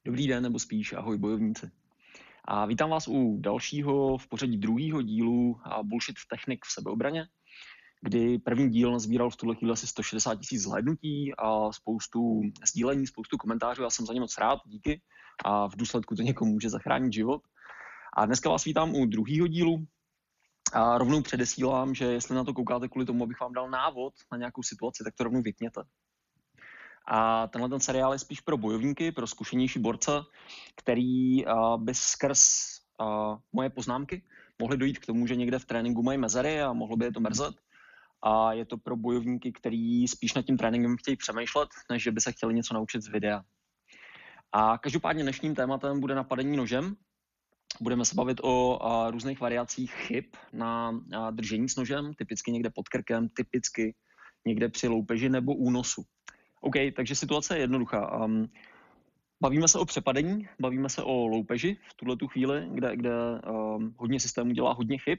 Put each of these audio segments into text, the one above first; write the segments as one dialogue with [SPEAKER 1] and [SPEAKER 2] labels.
[SPEAKER 1] Dobrý den, nebo spíš ahoj bojovníci. A vítám vás u dalšího v pořadí druhého dílu Bullshit technik v sebeobraně, kdy první díl nazbíral v tuhle chvíli asi 160 000 zhlédnutí a spoustu sdílení, spoustu komentářů. Já jsem za ně moc rád, díky. A v důsledku to někomu může zachránit život. A dneska vás vítám u druhého dílu. A rovnou předesílám, že jestli na to koukáte kvůli tomu, abych vám dal návod na nějakou situaci, tak to rovnou vypněte. A tenhle ten seriál je spíš pro bojovníky, pro zkušenější borce, který by skrz moje poznámky mohli dojít k tomu, že někde v tréninku mají mezery a mohlo by je to mrzet. A je to pro bojovníky, který spíš nad tím tréninkem chtějí přemýšlet, než že by se chtěli něco naučit z videa. A každopádně dnešním tématem bude napadení nožem. Budeme se bavit o různých variacích chyb na držení s nožem, typicky někde pod krkem, typicky někde při loupeži nebo únosu. OK, takže situace je jednoduchá. Bavíme se o přepadení, bavíme se o loupeži v tuhletu chvíli, kde hodně systémů dělá hodně chyb.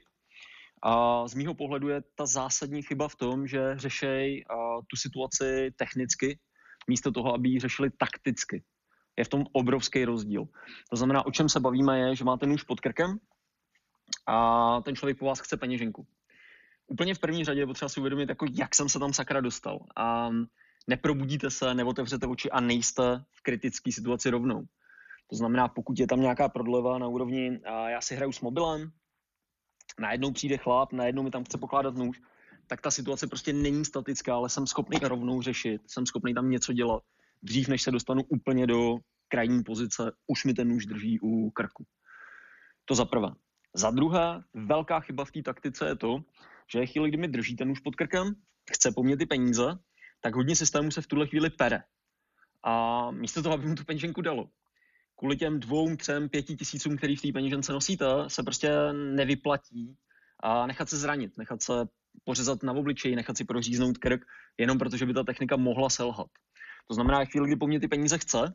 [SPEAKER 1] A z mýho pohledu je ta zásadní chyba v tom, že řešej tu situaci technicky, místo toho, aby ji řešili takticky. Je v tom obrovský rozdíl. To znamená, o čem se bavíme je, že máte nůž pod krkem a ten člověk po vás chce peněženku. Úplně v první řadě je potřeba si uvědomit, jako jak jsem se tam sakra dostal. A neprobudíte se, neotevřete oči a nejste v kritické situaci rovnou. To znamená, pokud je tam nějaká prodleva na úrovni já si hraju s mobilem, najednou přijde chlap, najednou mi tam chce pokládat nůž, tak ta situace prostě není statická, ale jsem schopný rovnou řešit, jsem schopný tam něco dělat. Dřív, než se dostanu úplně do krajní pozice, už mi ten nůž drží u krku. To za prvé. Za druhé, velká chyba v té taktice je to, že chvíli, kdy mi drží ten nůž pod krkem, chce po mně ty peníze, tak hodně systémů se v tuhle chvíli pere. A místo toho, aby mu tu peněženku dalo, kvůli těm 2, 3, 5 tisícům, který v té peněžence nosíte, se prostě nevyplatí a nechat se zranit, nechat se pořezat na obličeji, nechat si proříznout krk, jenom protože by ta technika mohla selhat. To znamená, chvíli, kdy po mně ty peníze chce,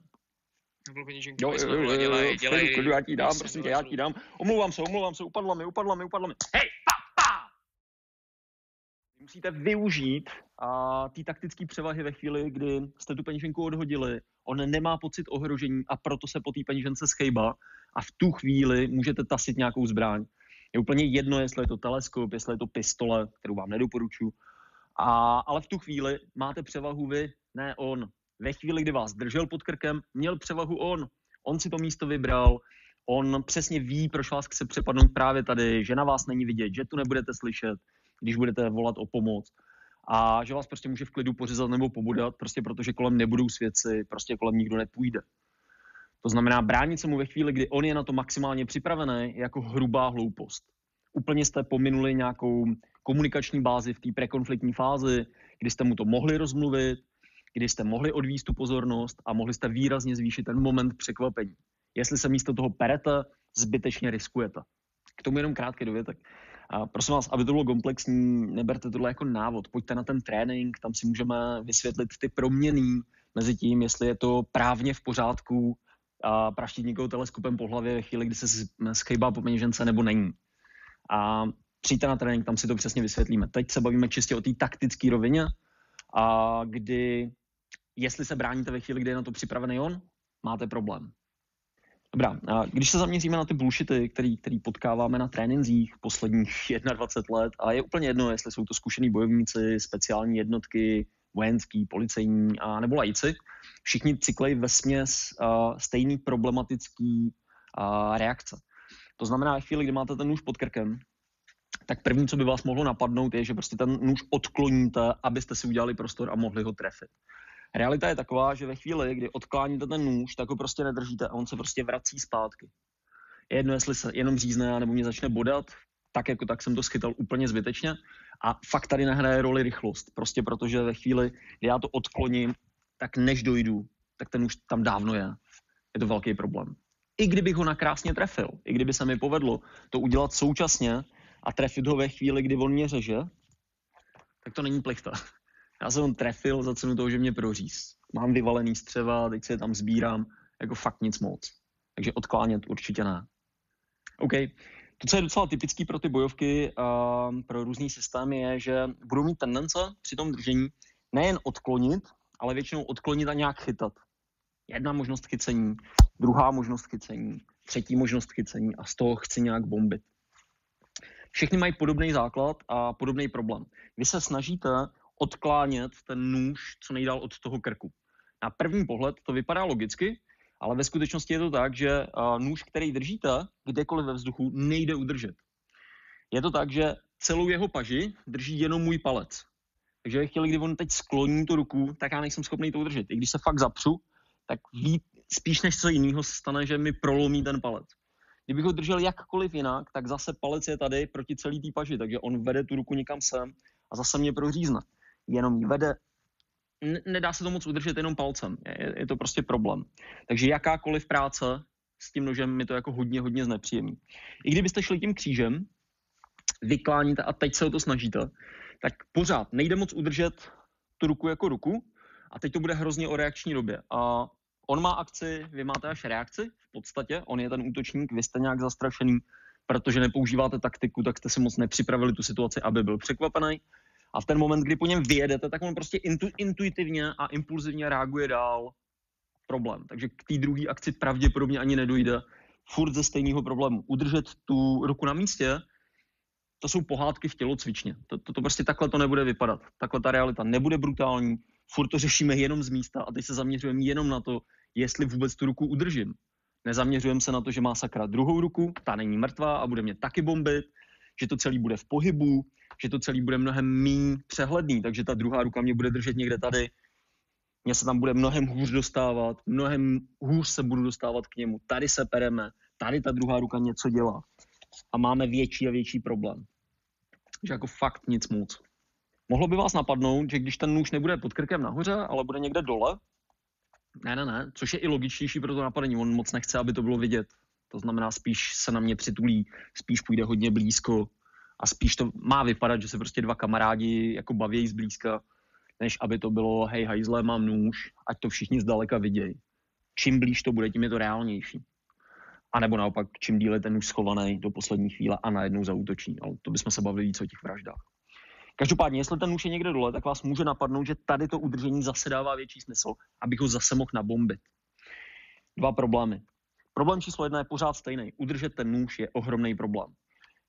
[SPEAKER 1] dělej, já ti dám, prosím tě, já ti dám. Omlouvám se, upadla mi. Hej, pa! Musíte využít ty taktické převahy ve chvíli, kdy jste tu peněženku odhodili, on nemá pocit ohrožení a proto se po té peněžence schejbá a v tu chvíli můžete tasit nějakou zbraň. Je úplně jedno, jestli je to teleskop, jestli je to pistole, kterou vám nedoporučuji, ale v tu chvíli máte převahu vy, ne on. Ve chvíli, kdy vás držel pod krkem, měl převahu on. On si to místo vybral, on přesně ví, proč vás chce přepadnout právě tady, že na vás není vidět, že tu nebudete slyšet, když budete volat o pomoc a že vás prostě může v klidu pořezat nebo pobudat, prostě protože kolem nebudou svědci, prostě kolem nikdo nepůjde. To znamená, bránit se mu ve chvíli, kdy on je na to maximálně připravený, jako hrubá hloupost. Úplně jste pominuli nějakou komunikační bázi v té prekonfliktní fázi, kdy jste mu to mohli rozmluvit, kdy jste mohli odvízt tu pozornost a mohli jste výrazně zvýšit ten moment překvapení. Jestli se místo toho perete, zbytečně riskujete. K tomu jenom krátký dovětek. A prosím vás, aby to bylo komplexní, neberte tohle jako návod. Pojďte na ten trénink, tam si můžeme vysvětlit ty proměny mezi tím, jestli je to právně v pořádku a praštit někoho teleskopem po hlavě ve chvíli, kdy se schejbá po peněžence, nebo není. A přijďte na trénink, tam si to přesně vysvětlíme. Teď se bavíme čistě o té taktické rovině, a kdy, jestli se bráníte ve chvíli, kdy je na to připravený on, máte problém. Dobrá, a když se zaměříme na ty bullshity, který potkáváme na trénincích posledních 21 let, a je úplně jedno, jestli jsou to zkušený bojovníci, speciální jednotky, vojenský, policejní a nebo laici, všichni cyklej vesměs stejný problematický reakce. To znamená, ve chvíli, kdy máte ten nůž pod krkem, tak první, co by vás mohlo napadnout, je, že prostě ten nůž odkloníte, abyste si udělali prostor a mohli ho trefit. Realita je taková, že ve chvíli, kdy odkláníte ten nůž, tak ho prostě nedržíte a on se prostě vrací zpátky. Je jedno, jestli se jenom řízne nebo mě začne bodat, tak jako tak jsem to schytal úplně zbytečně a fakt tady nehraje roli rychlost. Prostě protože ve chvíli, kdy já to odkloním, tak než dojdu, tak ten nůž tam dávno je. Je to velký problém. I kdybych ho nakrásně trefil, i kdyby se mi povedlo to udělat současně a trefit ho ve chvíli, kdy on mě řeže, tak to není plichta. Já jsem ho trefil za cenu toho, že mě proříz. Mám vyvalený střeva, teď si je tam sbírám, jako fakt nic moc. Takže odklánět určitě ne. OK. To, co je docela typický pro ty bojovky a pro různý systémy, je, že budou mít tendence při tom držení nejen odklonit, ale většinou odklonit a nějak chytat. Jedna možnost chycení druhá možnost chycení, třetí možnost chycení a z toho chci nějak bombit. Všechny mají podobný základ a podobný problém. Vy se snažíte odklánět ten nůž co nejdál od toho krku. Na první pohled to vypadá logicky, ale ve skutečnosti je to tak, že nůž, který držíte kdekoliv ve vzduchu, nejde udržet. Je to tak, že celou jeho paži drží jenom můj palec. Takže ve chvíli, kdy on teď skloní tu ruku, tak já nejsem schopný to udržet. I když se fakt zapřu, tak spíš než co jiného stane, že mi prolomí ten palec. Kdybych ho držel jakkoliv jinak, tak zase palec je tady proti celý té paži, takže on vede tu ruku někam sem a zase mě prořízne. Jenom ji vede, nedá se to moc udržet jenom palcem, je to prostě problém. Takže jakákoliv práce s tím nožem mi to jako hodně znepříjemní. I kdybyste šli tím křížem, vykláníte a teď se o to snažíte, tak pořád nejde moc udržet tu ruku jako ruku a teď to bude hrozně o reakční době. A on má akci, vy máte až reakci v podstatě, on je ten útočník, vy jste nějak zastrašený, protože nepoužíváte taktiku, tak jste si moc nepřipravili tu situaci, aby byl překvapený. A v ten moment, kdy po něm vyjedete, tak on prostě intuitivně a impulzivně reaguje dál. Problém. Takže k té druhé akci pravděpodobně ani nedojde. Furt ze stejného problému. Udržet tu ruku na místě, to jsou pohádky v tělocvičně. To prostě takhle to nebude vypadat. Takhle ta realita nebude brutální. Furt to řešíme jenom z místa a teď se zaměřujeme jenom na to, jestli vůbec tu ruku udržím. Nezaměřujeme se na to, že má sakra druhou ruku, ta není mrtvá a bude mě taky bombit, že to celý bude v pohybu, že to celý bude mnohem méně přehledný, takže ta druhá ruka mě bude držet někde tady, mě se tam bude mnohem hůř dostávat, mnohem hůř se budu dostávat k němu, tady se pereme, tady ta druhá ruka něco dělá a máme větší a větší problém. Takže jako fakt nic moc. Mohlo by vás napadnout, že když ten nůž nebude pod krkem nahoře, ale bude někde dole, ne, což je i logičtější pro to napadení, on moc nechce, aby to bylo vidět. To znamená, spíš se na mě přitulí, spíš půjde hodně blízko a spíš to má vypadat, že se prostě dva kamarádi jako baví zblízka, než aby to bylo hej hajzle, mám nůž, ať to všichni zdaleka vidějí. Čím blíž to bude, tím je to reálnější. A nebo naopak, čím díl je ten nůž schovaný do poslední chvíle a najednou zaútočí. Ale to bychom se bavili víc o těch vraždách. Každopádně, jestli ten nůž je někde dole, tak vás může napadnout, že tady to udržení zase dává větší smysl, abych ho zase mohl nabombit. Dva problémy. Problém číslo 1 je pořád stejný. Udržet ten nůž je ohromný problém.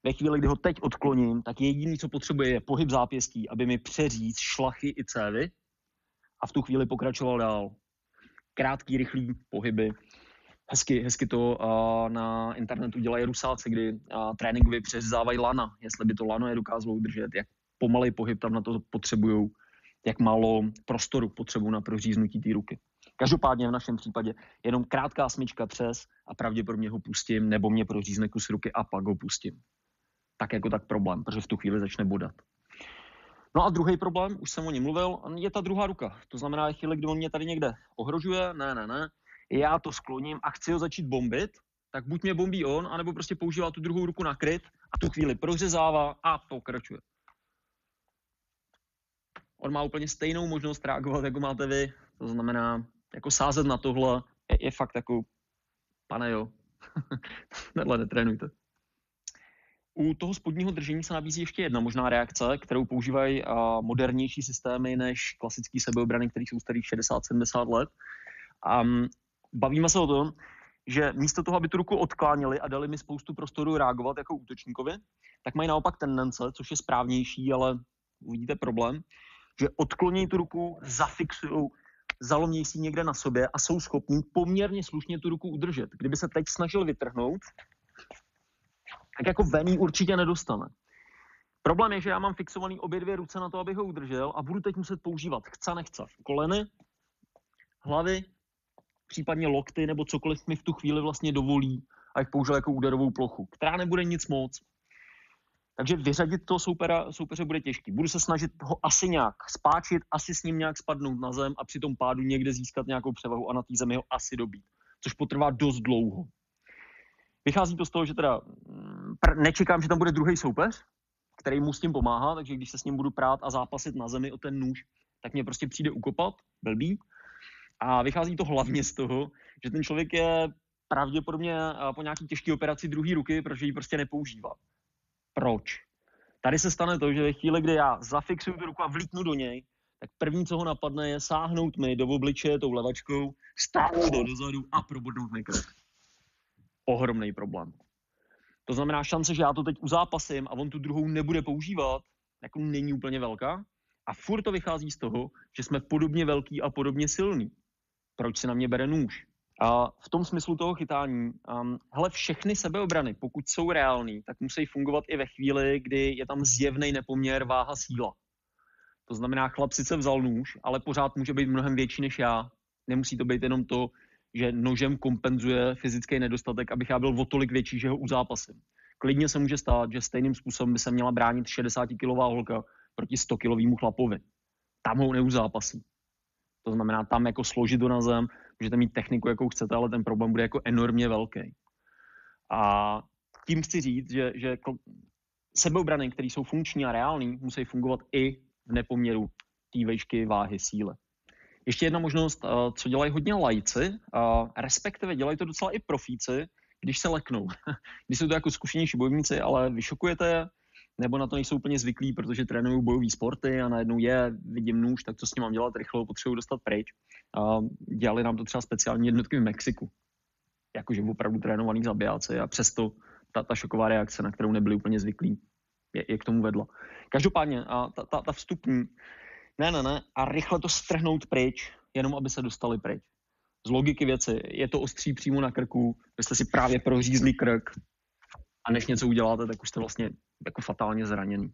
[SPEAKER 1] Ve chvíli, kdy ho teď odkloním, tak jediný, co potřebuje, je pohyb zápěstí, aby mi přeříct šlachy i cévy a v tu chvíli pokračoval dál. Krátký, rychlý pohyby. Hezky to na internetu dělají Rusáci, kdy tréninkově přeřezávají lana, jestli by to lano je dokázalo udržet, jak pomalej pohyb tam na to potřebujou, jak málo prostoru potřebují na proříznutí té ruky. Každopádně v našem případě jenom krátká smyčka přes a pravděpodobně ho pustím, nebo mě prořízne kus ruky a pak ho pustím. Tak jako tak problém, protože v tu chvíli začne bodat. No a druhý problém, už jsem o něm mluvil, je ta druhá ruka. To znamená, chvíli, kdy on mě tady někde ohrožuje, ne, já to skloním a chci ho začít bombit, tak buď mě bombí on, anebo prostě používá tu druhou ruku na kryt a tu chvíli prořezává a pokračuje. On má úplně stejnou možnost reagovat, jako máte vy. To znamená, jako sázet na tohle je fakt jako, pane jo, tohle netrénujte. U toho spodního držení se nabízí ještě jedna možná reakce, kterou používají modernější systémy než klasický sebeobrany, které jsou starý 60-70 let. A bavíme se o tom, že místo toho, aby tu ruku odkláněli a dali mi spoustu prostoru reagovat jako útočníkovi, tak mají naopak tendence, což je správnější, ale uvidíte problém, že odkloní tu ruku, zafixují, zalomějí si někde na sobě a jsou schopní poměrně slušně tu ruku udržet. Kdyby se teď snažil vytrhnout, tak jako ven ji určitě nedostane. Problém je, že já mám fixovaný obě dvě ruce na to, abych ho udržel a budu teď muset používat chce koleny, hlavy, případně lokty nebo cokoliv mi v tu chvíli vlastně dovolí, abych použil jako úderovou plochu, která nebude nic moc. Takže vyřadit toho soupeře bude těžký. Budu se snažit ho asi nějak spáčit, asi s ním nějak spadnout na zem a při tom pádu někde získat nějakou převahu a na té zemi ho asi dobít, což potrvá dost dlouho. Vychází to z toho, že teda nečekám, že tam bude druhý soupeř, který mu s tím pomáhá, takže když se s ním budu prát a zápasit na zemi o ten nůž, tak mě prostě přijde ukopat, blbý. A vychází to hlavně z toho, že ten člověk je pravděpodobně po nějaký těžké operaci druhé ruky, protože ji prostě nepoužívá. Proč? Tady se stane to, že ve chvíli, kdy já zafixuju tu ruku a vlítnu do něj, tak první, co ho napadne, je sáhnout mi do obličeje tou levačkou, stáhnout ho dozadu a probodnout mi krev. Ohromný problém. To znamená, šance, že já to teď uzápasím a on tu druhou nebude používat, jako není úplně velká. A furt to vychází z toho, že jsme podobně velký a podobně silný. Proč si na mě bere nůž? A v tom smyslu toho chytání, hele, všechny sebeobrany, pokud jsou reální, tak musí fungovat i ve chvíli, kdy je tam zjevný nepoměr váha síla. To znamená, chlap sice vzal nůž, ale pořád může být mnohem větší než já. Nemusí to být jenom to, že nožem kompenzuje fyzický nedostatek, abych já byl o tolik větší, že ho uzápasím. Klidně se může stát, že stejným způsobem by se měla bránit 60-kilová holka proti 100-kilovému chlapovi. Tam ho neuzápasí. To znamená, tam jako složit ho na zem, můžete mít techniku, jakou chcete, ale ten problém bude jako enormně velký. A tím chci říct, že sebeobrany, které jsou funkční a reální, musí fungovat i v nepoměru té výšky váhy síly. Ještě jedna možnost, co dělají hodně lajci, respektive dělají to docela i profíci, když se leknou. Když jsou to jako zkušenější bojovníci, ale vyšokujete je, nebo na to nejsou úplně zvyklí, protože trénují bojové sporty a najednou vidím nůž, tak co s ním mám dělat rychle, potřebuji dostat pryč. Dělali nám to třeba speciální jednotky v Mexiku. Jakože opravdu trénovaný zabijáci a přesto ta šoková reakce, na kterou nebyli úplně zvyklí, je k tomu vedla. Každopádně ta vstupní, ne, a rychle to strhnout pryč, jenom aby se dostali pryč. Z logiky věci, je to ostří přímo na krku, vy jste si právě prořízli krk a než něco uděláte, tak už jste vlastně jako fatálně zraněný.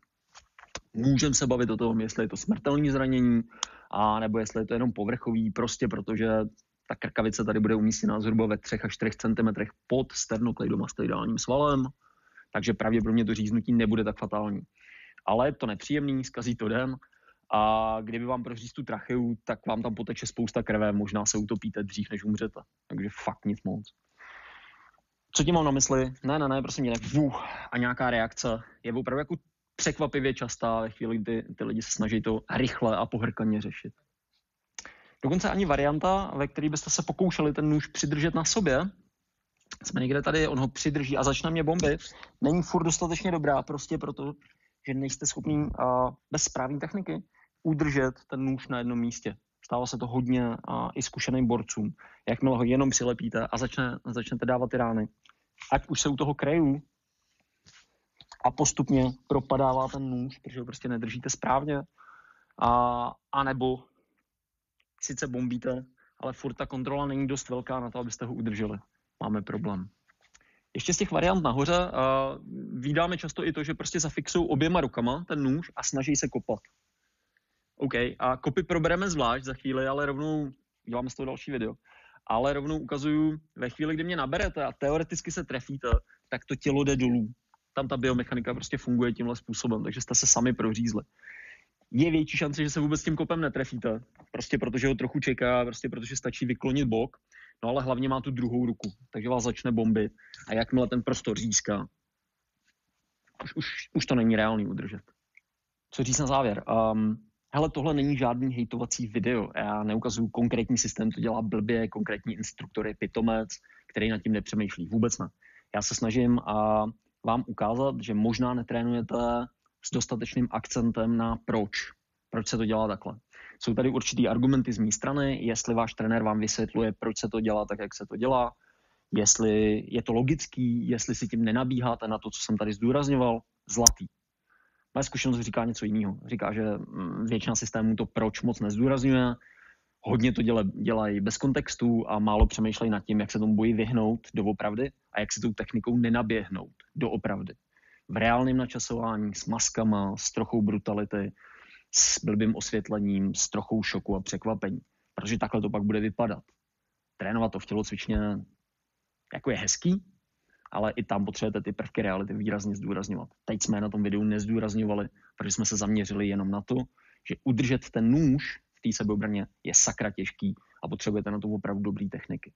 [SPEAKER 1] Můžeme se bavit o tom, jestli je to smrtelné zranění, a nebo jestli je to jenom povrchový, prostě protože ta krkavice tady bude umístěná zhruba ve 3 až 4 cm pod sternokleidomastoidálním svalem, takže pravděpodobně to říznutí nebude tak fatální. Ale je to nepříjemný, zkazí to den a kdyby vám proříz tu tracheu, tak vám tam poteče spousta krve, možná se utopíte dřív, než umřete. Takže fakt nic moc. Co tím mám na mysli? Ne, prosím, a nějaká reakce je opravdu jako překvapivě častá ve chvíli, kdy ty lidi se snaží to rychle a pohrkaně řešit. Dokonce ani varianta, ve které byste se pokoušeli ten nůž přidržet na sobě, jsme někde tady, on ho přidrží a začne mě bombit, není furt dostatečně dobrá, prostě proto, že nejste schopní bez správné techniky udržet ten nůž na jednom místě. Stává se to hodně i zkušeným borcům. Jakmile ho jenom přilepíte a začnete dávat ty rány, ať už se u toho kreju a postupně propadává ten nůž, protože ho prostě nedržíte správně, a nebo sice bombíte, ale furt ta kontrola není dost velká na to, abyste ho udrželi. Máme problém. Ještě z těch variant nahoře vídáme často i to, že prostě zafixují oběma rukama ten nůž a snaží se kopat. OK, a kopy probereme zvlášť za chvíli, ale rovnou, děláme z toho další video, ale rovnou ukazuju, ve chvíli, kdy mě naberete a teoreticky se trefíte, tak to tělo jde dolů. Tam ta biomechanika prostě funguje tímhle způsobem, takže jste se sami prořízli. Je větší šance, že se vůbec tím kopem netrefíte, prostě protože ho trochu čeká, prostě protože stačí vyklonit bok, no ale hlavně má tu druhou ruku, takže vás začne bombit a jakmile ten prostor získá, už to není reálný udržet. Co říct na závěr? Hele, tohle není žádný hejtovací video, já neukazuju konkrétní systém, to dělá blbě, konkrétní instruktor je pitomec, který nad tím nepřemýšlí, vůbec ne. Já se snažím vám ukázat, že možná netrénujete s dostatečným akcentem na proč se to dělá takhle. Jsou tady určitý argumenty z mé strany, jestli váš trenér vám vysvětluje, proč se to dělá tak, jak se to dělá, jestli je to logický, jestli si tím nenabíháte na to, co jsem tady zdůrazňoval, zlatý. Moje zkušenost říká něco jiného. Říká, že většina systémů to proč moc nezdůrazňuje, hodně to dělají bez kontextu a málo přemýšlejí nad tím, jak se tomu boji vyhnout doopravdy a jak se tou technikou nenaběhnout doopravdy. V reálném načasování, s maskama, s trochou brutality, s blbým osvětlením, s trochou šoku a překvapení. Protože takhle to pak bude vypadat. Trénovat to v tělocvičně jako je hezký, ale i tam potřebujete ty prvky reality výrazně zdůrazňovat. Teď jsme na tom videu nezdůrazňovali, protože jsme se zaměřili jenom na to, že udržet ten nůž v té sebeobraně je sakra těžký a potřebujete na to opravdu dobrý techniky.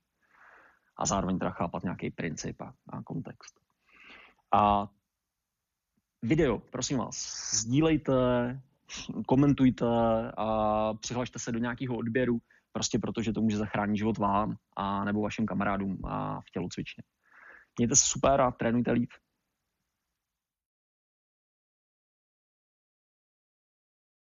[SPEAKER 1] A zároveň teda chápat nějaký princip a kontext. A video, prosím vás, sdílejte, komentujte a přihlašte se do nějakého odběru, prostě protože to může zachránit život vám a nebo vašim kamarádům a v tělocvičně. Mějte se super a trénujte líp.